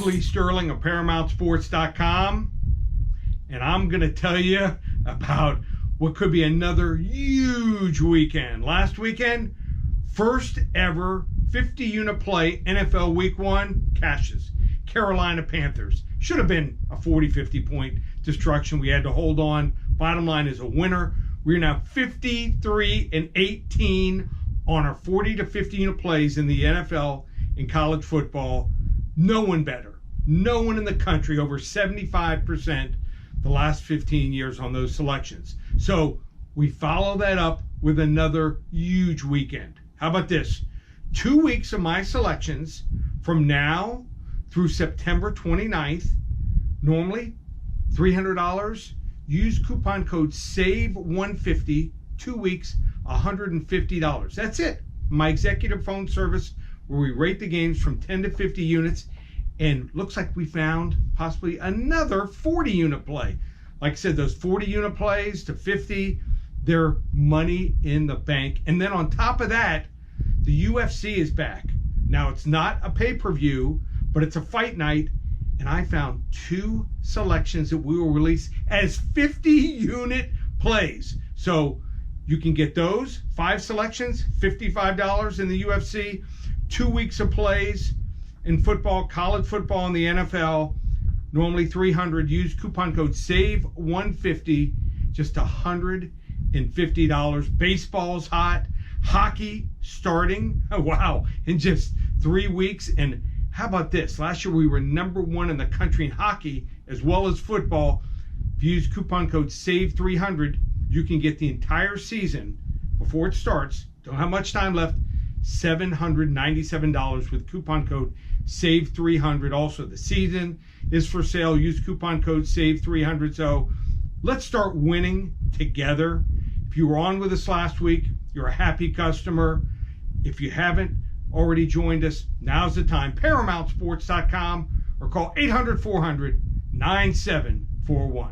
Lee Sterling of ParamountSports.com, and I'm going to tell you about what could be another huge weekend. Last weekend, first ever 50-unit play NFL Week 1 cashes. Carolina Panthers. Should have been a 40-50 point destruction. We had to hold on. Bottom line is a winner. We're now 53-18 on our 40 to 50 unit plays in the NFL in college football. No one better. No one in the country over 75% the last 15 years on those selections. So we follow that up with another huge weekend. How about this? 2 weeks of my selections from now through September 29th. Normally $300. Use coupon code SAVE150. 2 weeks, $150. That's it. My executive phone service where we rate the games from 10 to 50 units, and looks like we found possibly another 40 unit play. Like I said, those 40 unit plays to 50, they're money in the bank. And then on top of that, the UFC is back. Now it's not a pay-per-view, but it's a fight night, and I found 2 selections that we will release as 50 unit plays. So you can get those 5 selections, $55 in the UFC, 2 weeks of plays in football, college football, and the NFL. Normally $300. Use coupon code SAVE150, just $150. Baseball's hot. Hockey starting, oh, wow, in just 3 weeks. And how about this? Last year we were #1 in the country in hockey as well as football. If you use coupon code SAVE300, you can get the entire season before it starts. Don't have much time left. $797 with coupon code SAVE300. Also, the season is for sale. Use coupon code SAVE300. So let's start winning together. If you were on with us last week, you're a happy customer. If you haven't already joined us, now's the time. ParamountSports.com or call 800-400-9741.